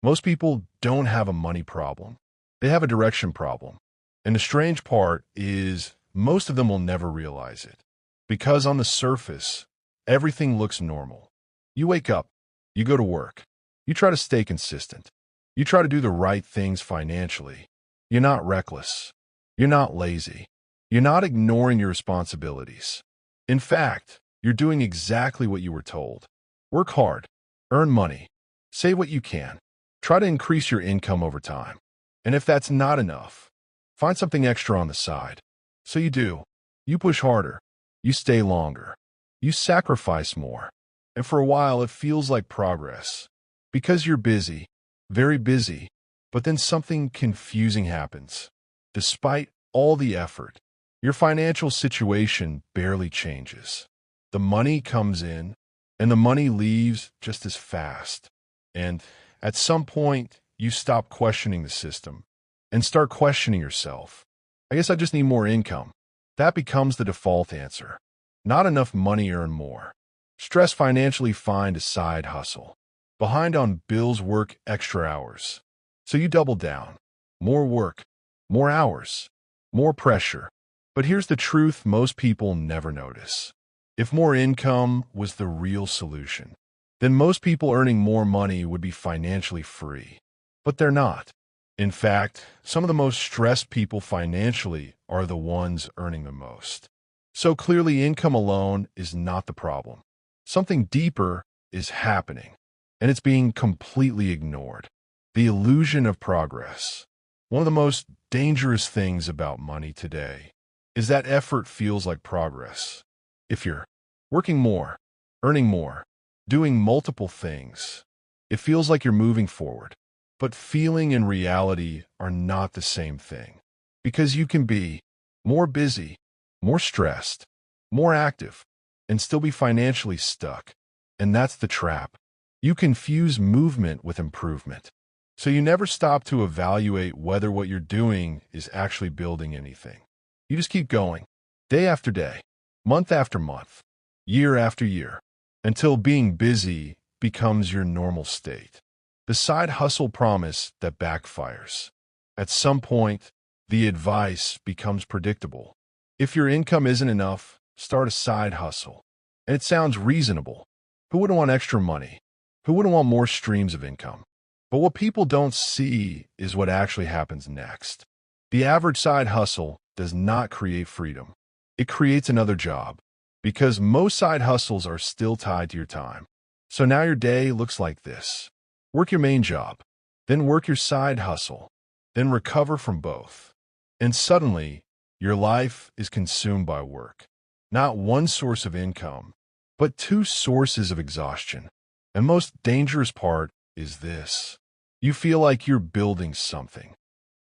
Most people don't have a money problem. They have a direction problem. And the strange part is most of them will never realize it. Because on the surface, everything looks normal. You wake up, you go to work, you try to stay consistent. You try to do the right things financially. You're not reckless. You're not lazy. You're not ignoring your responsibilities. In fact, you're doing exactly what you were told. Work hard, earn money, save what you can. Try to increase your income over time. And if that's not enough, find something extra on the side. So you do. You push harder. You stay longer. You sacrifice more. And for a while, it feels like progress. Because you're busy, very busy, but then something confusing happens. Despite all the effort, your financial situation barely changes. The money comes in, and the money leaves just as fast. And at some point, you stop questioning the system and start questioning yourself. I guess I just need more income. That becomes the default answer. Not enough money, earn more. Stress financially, find a side hustle. Behind on bills, work extra hours. So you double down. More work, more hours, more pressure. But here's the truth most people never notice. If more income was the real solution, then most people earning more money would be financially free. But they're not. In fact, some of the most stressed people financially are the ones earning the most. So clearly, income alone is not the problem. Something deeper is happening, and it's being completely ignored. The illusion of progress. One of the most dangerous things about money today is that effort feels like progress. If you're working more, earning more, doing multiple things, it feels like you're moving forward. But feeling and reality are not the same thing. Because you can be more busy, more stressed, more active, and still be financially stuck. And that's the trap. You confuse movement with improvement. So you never stop to evaluate whether what you're doing is actually building anything. You just keep going, day after day, month after month, year after year, until being busy becomes your normal state. The side hustle promise that backfires. At some point, the advice becomes predictable. If your income isn't enough, start a side hustle. And it sounds reasonable. Who wouldn't want extra money? Who wouldn't want more streams of income? But what people don't see is what actually happens next. The average side hustle does not create freedom. It creates another job. Because most side hustles are still tied to your time. So now your day looks like this. Work your main job, then work your side hustle, then recover from both. And suddenly, your life is consumed by work. Not one source of income, but two sources of exhaustion. And most dangerous part is this. You feel like you're building something.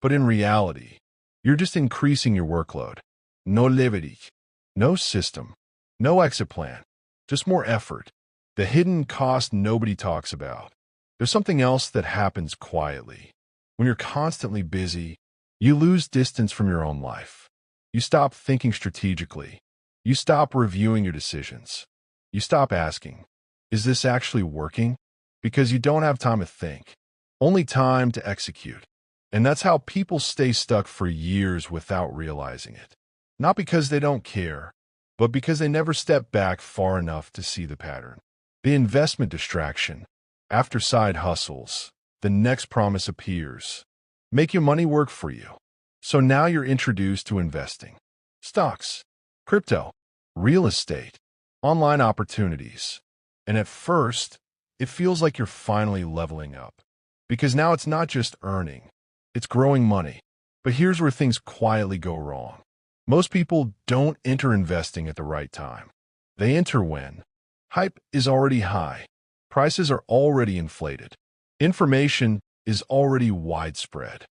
But in reality, you're just increasing your workload. No levity, no system, no exit plan, just more effort. The hidden cost nobody talks about. There's something else that happens quietly. When you're constantly busy, you lose distance from your own life. You stop thinking strategically. You stop reviewing your decisions. You stop asking, is this actually working? Because you don't have time to think, only time to execute. And that's how people stay stuck for years without realizing it. Not because they don't care, but because they never step back far enough to see the pattern. The investment distraction. After side hustles, the next promise appears. Make your money work for you. So now you're introduced to investing. Stocks, crypto, real estate, online opportunities. And at first, it feels like you're finally leveling up. Because now it's not just earning, it's growing money. But here's where things quietly go wrong. Most people don't enter investing at the right time. They enter when hype is already high. Prices are already inflated. Information is already widespread,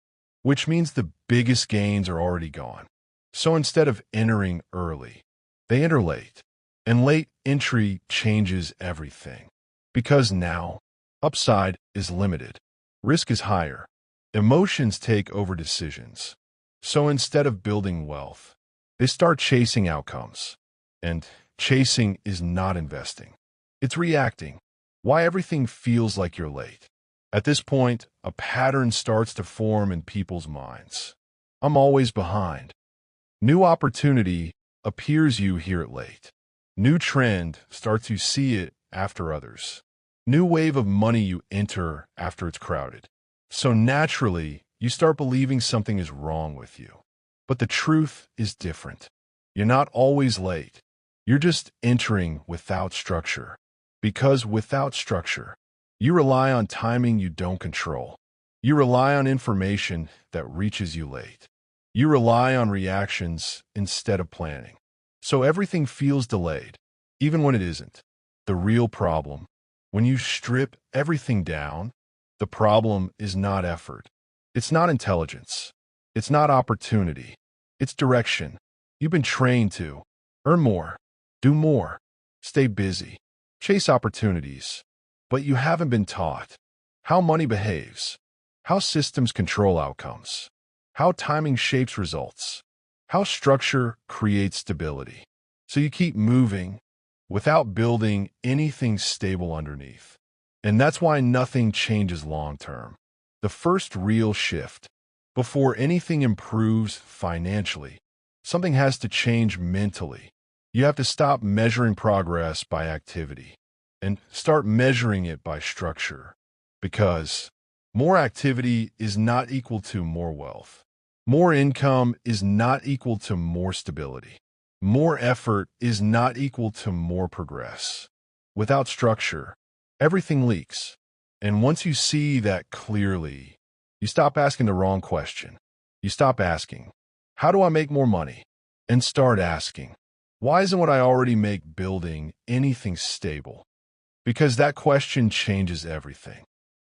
which means the biggest gains are already gone. So instead of entering early, they enter late. And late entry changes everything. Because now, upside is limited. Risk is higher. Emotions take over decisions. So instead of building wealth, they start chasing outcomes. And chasing is not investing. It's reacting. Why everything feels like you're late. At this point, a pattern starts to form in people's minds. I'm always behind. New opportunity appears, you hear it late. New trend starts, you see it after others. New wave of money, you enter after it's crowded. So naturally, you start believing something is wrong with you. But the truth is different. You're not always late. You're just entering without structure. Because without structure, you rely on timing you don't control. You rely on information that reaches you late. You rely on reactions instead of planning. So everything feels delayed, even when it isn't. The real problem, when you strip everything down, the problem is not effort. It's not intelligence. It's not opportunity. It's direction. You've been trained to earn more, do more, stay busy, chase opportunities. But you haven't been taught how money behaves, how systems control outcomes, how timing shapes results, how structure creates stability. So you keep moving without building anything stable underneath. And that's why nothing changes long term. The first real shift, before anything improves financially, something has to change mentally. You have to stop measuring progress by activity and start measuring it by structure. Because more activity is not equal to more wealth. More income is not equal to more stability. More effort is not equal to more progress. Without structure, everything leaks. And once you see that clearly, you stop asking the wrong question. You stop asking, how do I make more money? And start asking, why isn't what I already make building anything stable? Because that question changes everything.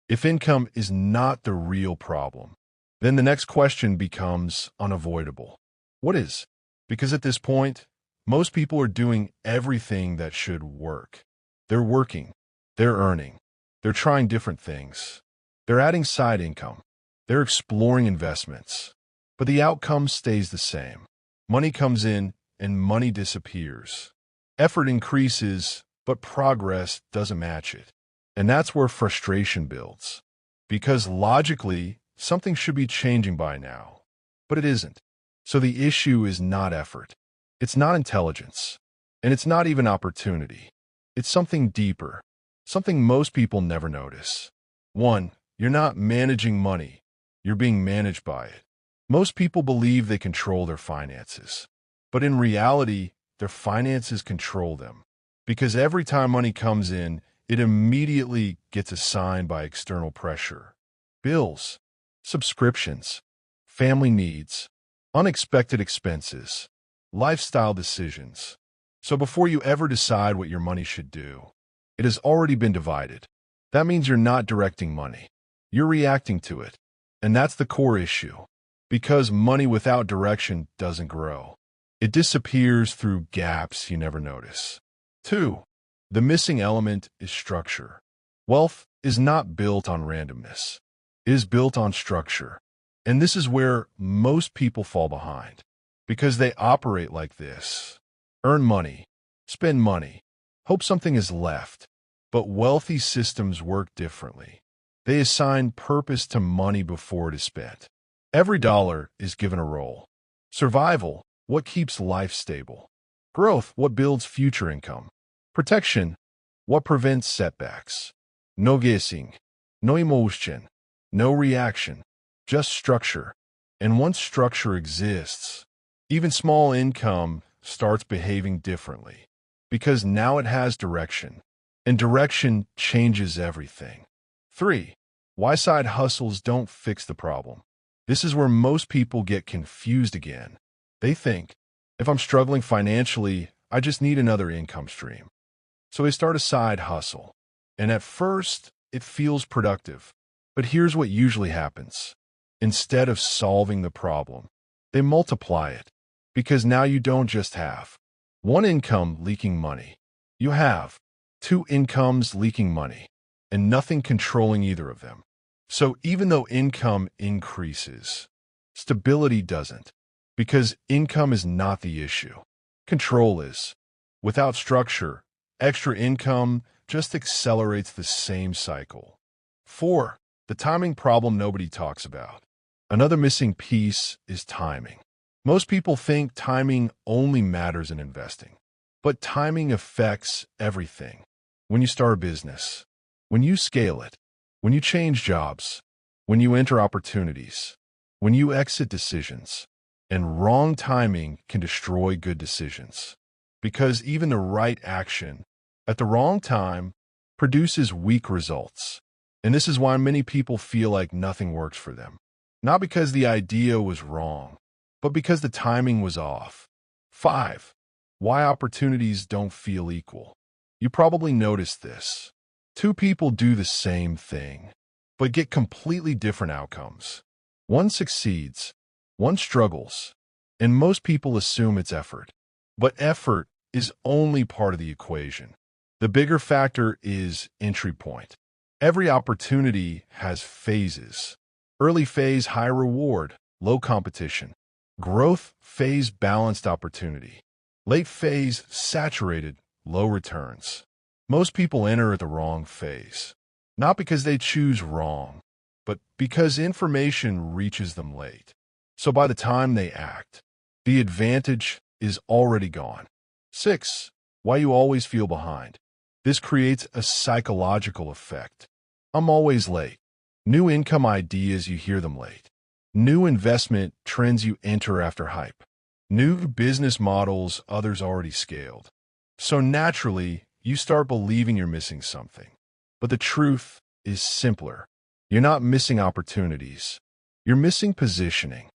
If income is not the real problem, then the next question becomes unavoidable. What is? Because at this point, most people are doing everything that should work. They're working, they're earning, they're trying different things, they're adding side income, they're exploring investments. But the outcome stays the same. Money comes in and money disappears. Effort increases, but progress doesn't match it. And that's where frustration builds. Because logically, something should be changing by now, but it isn't. So the issue is not effort. It's not intelligence. And it's not even opportunity. It's something deeper, something most people never notice. One, you're not managing money. You're being managed by it. Most people believe they control their finances. But in reality, their finances control them. Because every time money comes in, it immediately gets assigned by external pressure. Bills, subscriptions, family needs, unexpected expenses, lifestyle decisions. So before you ever decide what your money should do, it has already been divided. That means you're not directing money. You're reacting to it. And that's the core issue. Because money without direction doesn't grow. It disappears through gaps you never notice. 2. The missing element is structure. Wealth is not built on randomness. It is built on structure. And this is where most people fall behind. Because they operate like this. Earn money, spend money, hope something is left. But wealthy systems work differently. They assign purpose to money before it is spent. Every dollar is given a role. Survival, what keeps life stable. Growth, what builds future income. Protection, what prevents setbacks. No guessing, no emotion, no reaction, just structure. And once structure exists, even small income starts behaving differently. Because now it has direction. And direction changes everything. 3. Why side hustles don't fix the problem. This is where most people get confused again. They think, if I'm struggling financially, I just need another income stream. So they start a side hustle. And at first, it feels productive. But here's what usually happens. Instead of solving the problem, they multiply it. Because now you don't just have one income leaking money. You have 2 incomes leaking money, and nothing controlling either of them. So even though income increases, stability doesn't. Because income is not the issue. Control is. Without structure, extra income just accelerates the same cycle. 4. The timing problem nobody talks about. Another missing piece is timing. Most people think timing only matters in investing, but timing affects everything. When you start a business, when you scale it, when you change jobs, when you enter opportunities, when you exit decisions, and wrong timing can destroy good decisions. Because even the right action at the wrong time produces weak results. And this is why many people feel like nothing works for them. Not because the idea was wrong, but because the timing was off. 5. Why opportunities don't feel equal. You probably noticed this. Two people do the same thing, but get completely different outcomes. One succeeds, one struggles, and most people assume it's effort. But effort is only part of the equation. The bigger factor is entry point. Every opportunity has phases. Early phase, high reward, low competition. Growth phase, balanced opportunity. Late phase, saturated, low returns. Most people enter at the wrong phase, not because they choose wrong, but because information reaches them late. So by the time they act, the advantage is already gone. 6. Why you always feel behind. This creates a psychological effect. I'm always late. New income ideas, you hear them late. New investment trends, you enter after hype. New business models, others already scaled. So naturally, you start believing you're missing something. But the truth is simpler. You're not missing opportunities. You're missing positioning.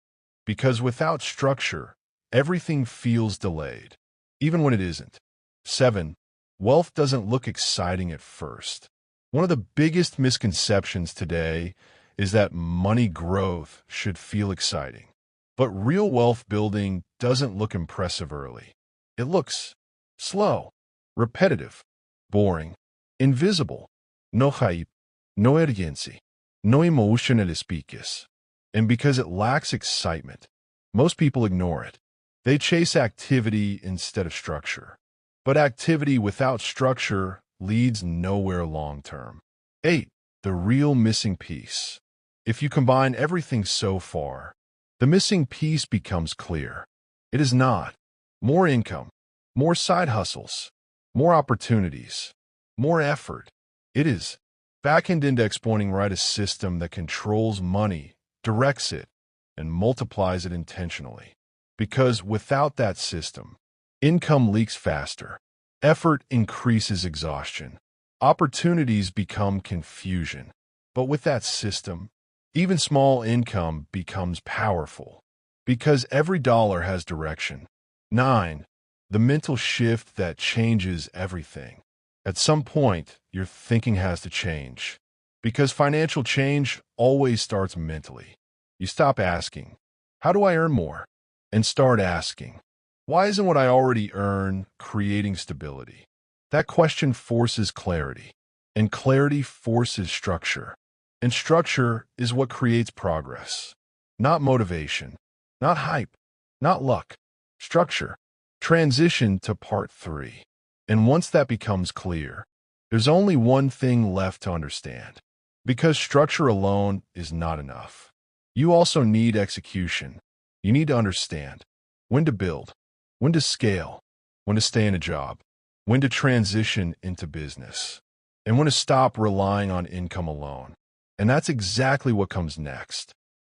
Because without structure, everything feels delayed, even when it isn't. 7. Wealth doesn't look exciting at first. One of the biggest misconceptions today is that money growth should feel exciting. But real wealth building doesn't look impressive early. It looks slow, repetitive, boring, invisible, no hype, no urgency, no emotional speakers. And because it lacks excitement, most people ignore it. They chase activity instead of structure. But activity without structure leads nowhere long term. 8. The real missing piece. If you combine everything so far, the missing piece becomes clear. It is not more income, more side hustles, more opportunities, more effort. It is back-end index pointing right, a system that controls money, directs it, and multiplies it intentionally. Because without that system, income leaks faster, effort increases exhaustion, opportunities become confusion. But with that system, even small income becomes powerful, because every dollar has direction. 9. The mental shift that changes everything. At some point, your thinking has to change, because financial change always starts mentally. You stop asking, how do I earn more? And start asking, why isn't what I already earn creating stability? That question forces clarity, and clarity forces structure. And structure is what creates progress. Not motivation, not hype, not luck. Structure. Transition to part 3. And once that becomes clear, there's only one thing left to understand. Because structure alone is not enough. You also need execution. You need to understand when to build, when to scale, when to stay in a job, when to transition into business, and when to stop relying on income alone. And that's exactly what comes next.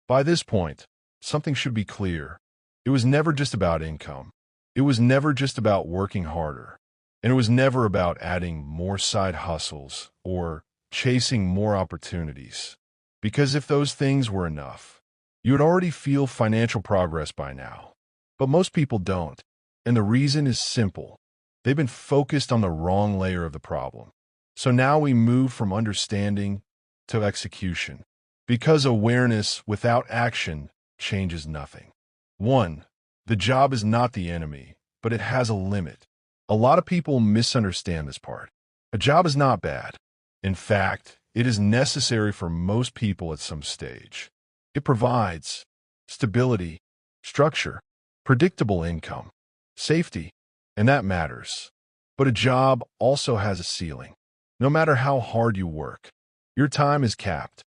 By this point, something should be clear. It was never just about income. It was never just about working harder. And it was never about adding more side hustles or chasing more opportunities. Because if those things were enough, you would already feel financial progress by now. But most people don't. And the reason is simple. They've been focused on the wrong layer of the problem. So now we move from understanding to execution. Because awareness without action changes nothing. 1. The job is not the enemy, but it has a limit. A lot of people misunderstand this part. A job is not bad. In fact, it is necessary for most people at some stage. It provides stability, structure, predictable income, safety, and that matters. But a job also has a ceiling. No matter how hard you work, your time is capped.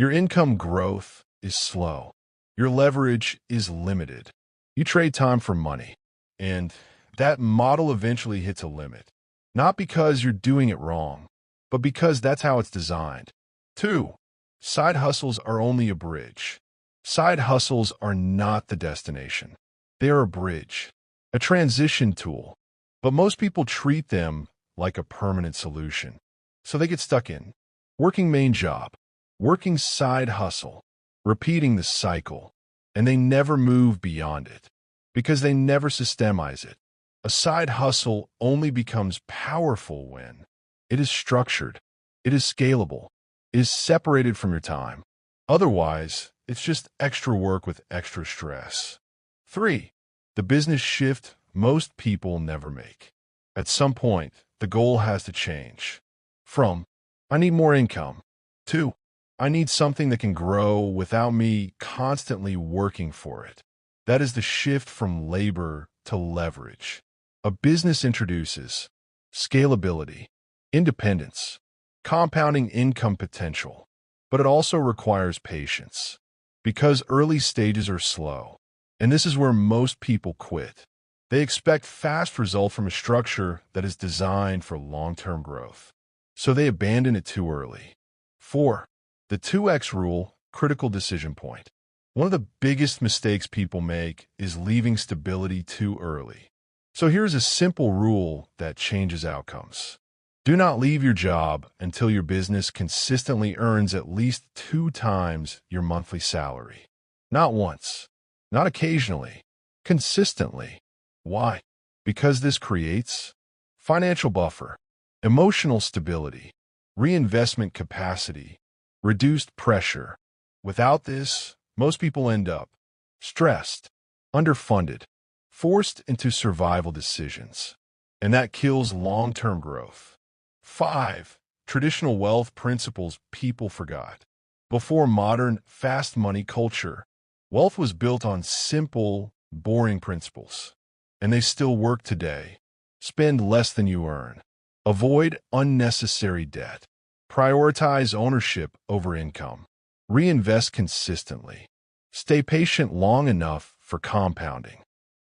Your income growth is slow. Your leverage is limited. You trade time for money. And that model eventually hits a limit. Not because you're doing it wrong, but because that's how it's designed. 2. Side hustles are only a bridge. Side hustles are not the destination. They are a bridge, a transition tool. But most people treat them like a permanent solution. So they get stuck in working main job, working side hustle, repeating the cycle, and they never move beyond it because they never systemize it. A side hustle only becomes powerful when it is structured, it is scalable, it is separated from your time. Otherwise, it's just extra work with extra stress. 3. The business shift most people never make. At some point, the goal has to change. From, I need more income, to, I need something that can grow without me constantly working for it. That is the shift from labor to leverage. A business introduces scalability, independence, compounding income potential, but it also requires patience because early stages are slow. And this is where most people quit. They expect fast results from a structure that is designed for long-term growth. So they abandon it too early. 4. The 2x rule, critical decision point. One of the biggest mistakes people make is leaving stability too early. So here's a simple rule that changes outcomes. Do not leave your job until your business consistently earns at least 2 times your monthly salary. Not once, not occasionally, consistently. Why? Because this creates financial buffer, emotional stability, reinvestment capacity, reduced pressure. Without this, most people end up stressed, underfunded, forced into survival decisions, and that kills long-term growth. 5. Traditional wealth principles people forgot. Before modern, fast money culture, wealth was built on simple, boring principles, and they still work today. Spend less than you earn. Avoid unnecessary debt. Prioritize ownership over income. Reinvest consistently. Stay patient long enough for compounding.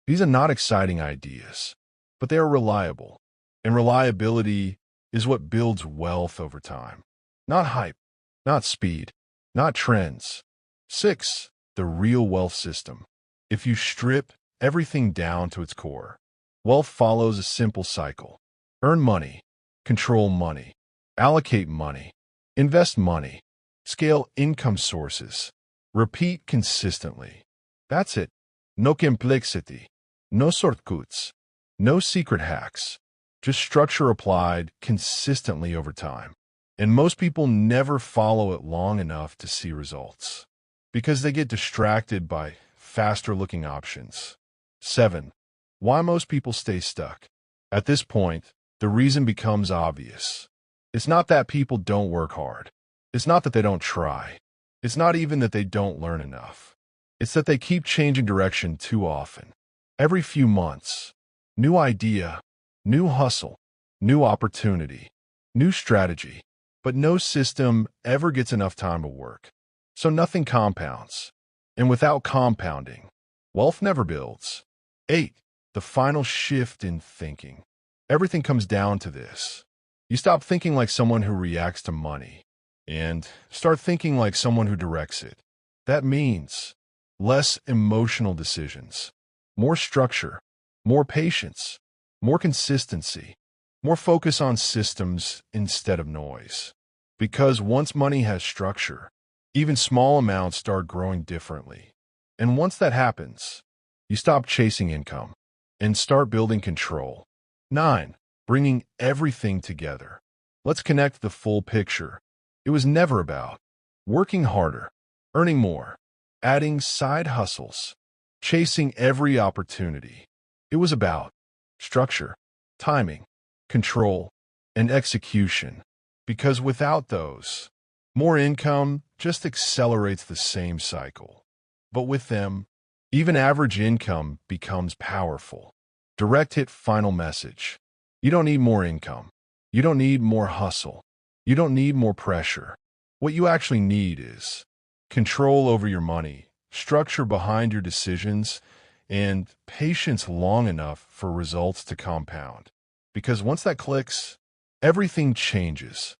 These are not exciting ideas, but they are reliable. And reliability is what builds wealth over time. Not hype, not speed, not trends. 6. The real wealth system. If you strip everything down to its core, wealth follows a simple cycle. Earn money, control money, allocate money, invest money, scale income sources, repeat consistently. That's it. No complexity, no shortcuts, no secret hacks, just structure applied consistently over time. And most people never follow it long enough to see results because they get distracted by faster-looking options. 7. Why most people stay stuck. At this point, the reason becomes obvious. It's not that people don't work hard. It's not that they don't try. It's not even that they don't learn enough. It's that they keep changing direction too often. Every few months, new idea, new hustle, new opportunity, new strategy, but no system ever gets enough time to work. So nothing compounds. And without compounding, wealth never builds. 8. The final shift in thinking. Everything comes down to this. You stop thinking like someone who reacts to money and start thinking like someone who directs it. That means less emotional decisions, more structure, more patience, more consistency, more focus on systems instead of noise. Because once money has structure, even small amounts start growing differently. And once that happens, you stop chasing income and start building control. 9. Bringing everything together. Let's connect the full picture. It was never about working harder, earning more, adding side hustles, chasing every opportunity. It was about structure, timing, control, and execution. Because without those, more income just accelerates the same cycle. But with them, even average income becomes powerful. Direct hit final message. You don't need more income. You don't need more hustle. You don't need more pressure. What you actually need is control over your money, structure behind your decisions, and patience long enough for results to compound. Because once that clicks, everything changes.